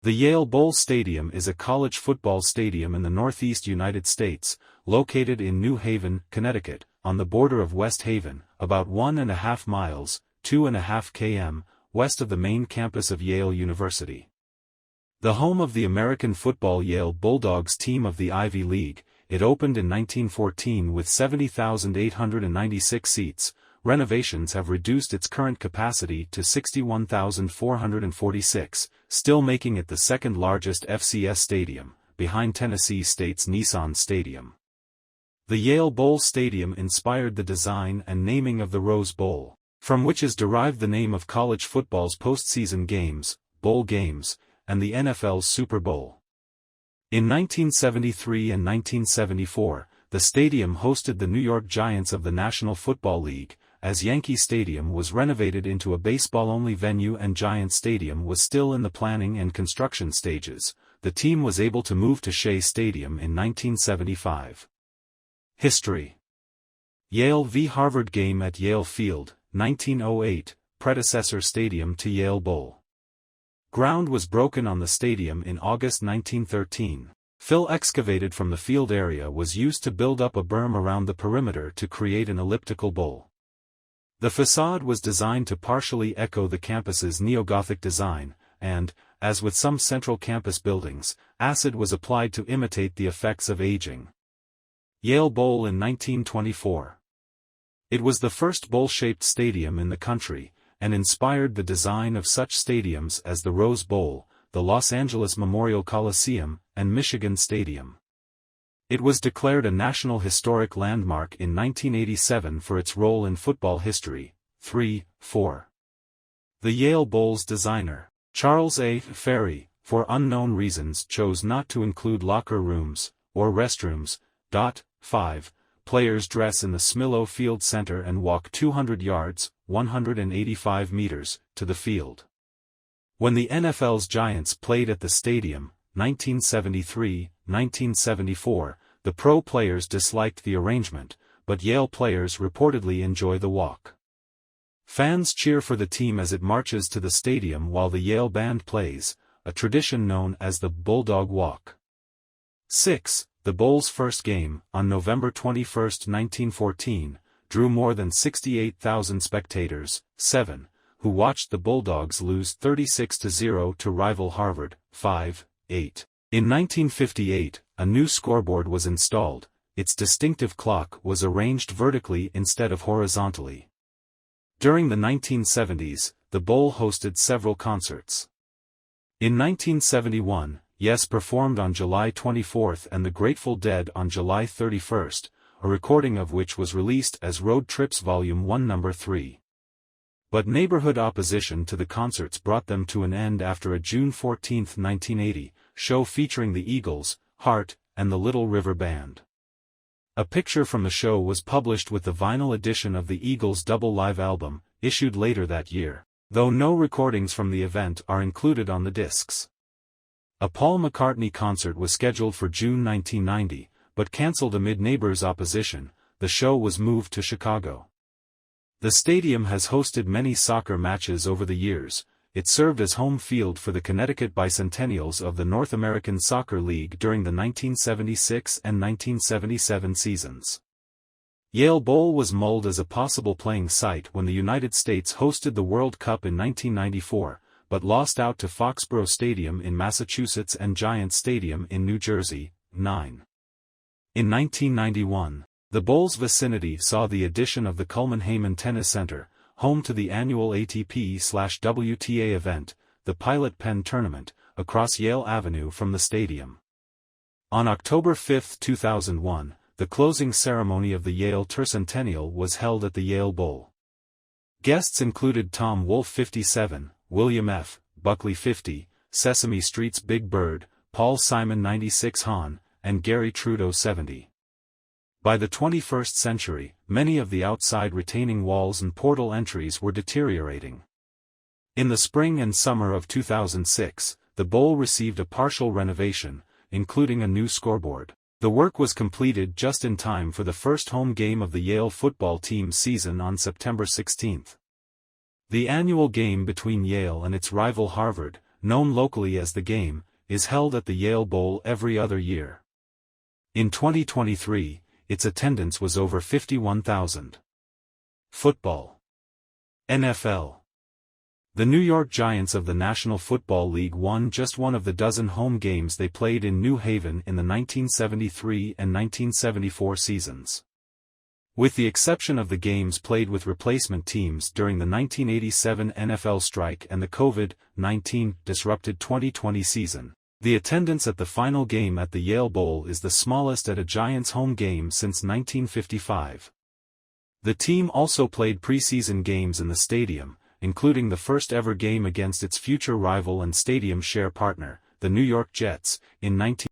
The Yale Bowl Stadium is a college football stadium in the Northeast United States, located in New Haven, Connecticut, on the border of West Haven, about 1.5 miles, 2.5 km, west of the main campus of Yale University. The home of the American football Yale Bulldogs team of the Ivy League, it opened in 1914 with 70,896 seats. Renovations have reduced its current capacity to 61,446, still making it the second largest FCS stadium, behind Tennessee State's Nissan Stadium. The Yale Bowl Stadium inspired the design and naming of the Rose Bowl, from which is derived the name of college football's postseason games, bowl games, and the NFL's Super Bowl. In 1973 and 1974, the stadium hosted the New York Giants of the National Football League, as Yankee Stadium was renovated into a baseball-only venue and Giant Stadium was still in the planning and construction stages. The team was able to move to Shea Stadium in 1975. History. Yale v. Harvard game at Yale Field, 1908, predecessor stadium to Yale Bowl. Ground was broken on the stadium in August 1913. Fill excavated from the field area was used to build up a berm around the perimeter to create an elliptical bowl. The facade was designed to partially echo the campus's neo-Gothic design, and, as with some central campus buildings, acid was applied to imitate the effects of aging. Yale Bowl in 1924. It was the first bowl-shaped stadium in the country, and inspired the design of such stadiums as the Rose Bowl, the Los Angeles Memorial Coliseum, and Michigan Stadium. It was declared a National Historic Landmark in 1987 for its role in football history. 3.4. The Yale Bowl's designer, Charles A. Ferry, for unknown reasons chose not to include locker rooms, or restrooms. 5. Players dress in the Smillo Field Center and walk 200 yards, 185 meters, to the field. When the NFL's Giants played at the stadium, 1973, 1974, the pro players disliked the arrangement, but Yale players reportedly enjoy the walk. Fans cheer for the team as it marches to the stadium while the Yale band plays, a tradition known as the Bulldog Walk. 6. The Bowl's first game, on November 21, 1914, drew more than 68,000 spectators. 7. Who watched the Bulldogs lose 36-0 to rival Harvard. 5. 8. In 1958, a new scoreboard was installed. Its distinctive clock was arranged vertically instead of horizontally. During the 1970s, the Bowl hosted several concerts. In 1971, Yes performed on July 24 and the Grateful Dead on July 31, a recording of which was released as Road Trips Volume 1 No. 3. But neighborhood opposition to the concerts brought them to an end after a June 14, 1980, show featuring the Eagles, Heart, and the Little River Band. A picture from the show was published with the vinyl edition of the Eagles' double live album, issued later that year, though no recordings from the event are included on the discs. A Paul McCartney concert was scheduled for June 1990, but cancelled amid neighbors' opposition. The show was moved to Chicago. The stadium has hosted many soccer matches over the years. It served as home field for the Connecticut Bicentennials of the North American Soccer League during the 1976 and 1977 seasons. Yale Bowl was mulled as a possible playing site when the United States hosted the World Cup in 1994, but lost out to Foxborough Stadium in Massachusetts and Giant Stadium in New Jersey. 9. In 1991, the Bowl's vicinity saw the addition of the Coleman-Hayman Tennis Center, home to the annual ATP/WTA event, the Pilot Pen Tournament, across Yale Avenue from the stadium. On October 5, 2001, the closing ceremony of the Yale Tercentennial was held at the Yale Bowl. Guests included Tom Wolfe 57, William F. Buckley 50, Sesame Street's Big Bird, Paul Simon 96 Hahn, and Gary Trudeau 70. By the 21st century, many of the outside retaining walls and portal entries were deteriorating. In the spring and summer of 2006, the Bowl received a partial renovation, including a new scoreboard. The work was completed just in time for the first home game of the Yale football team's season on September 16. The annual game between Yale and its rival Harvard, known locally as the Game, is held at the Yale Bowl every other year. In 2023, its attendance was over 51,000. Football. NFL. The New York Giants of the National Football League won just one of the dozen home games they played in New Haven in the 1973 and 1974 seasons. With the exception of the games played with replacement teams during the 1987 NFL strike and the COVID-19 disrupted 2020 season, the attendance at the final game at the Yale Bowl is the smallest at a Giants home game since 1955. The team also played preseason games in the stadium, including the first-ever game against its future rival and stadium share partner, the New York Jets, in 19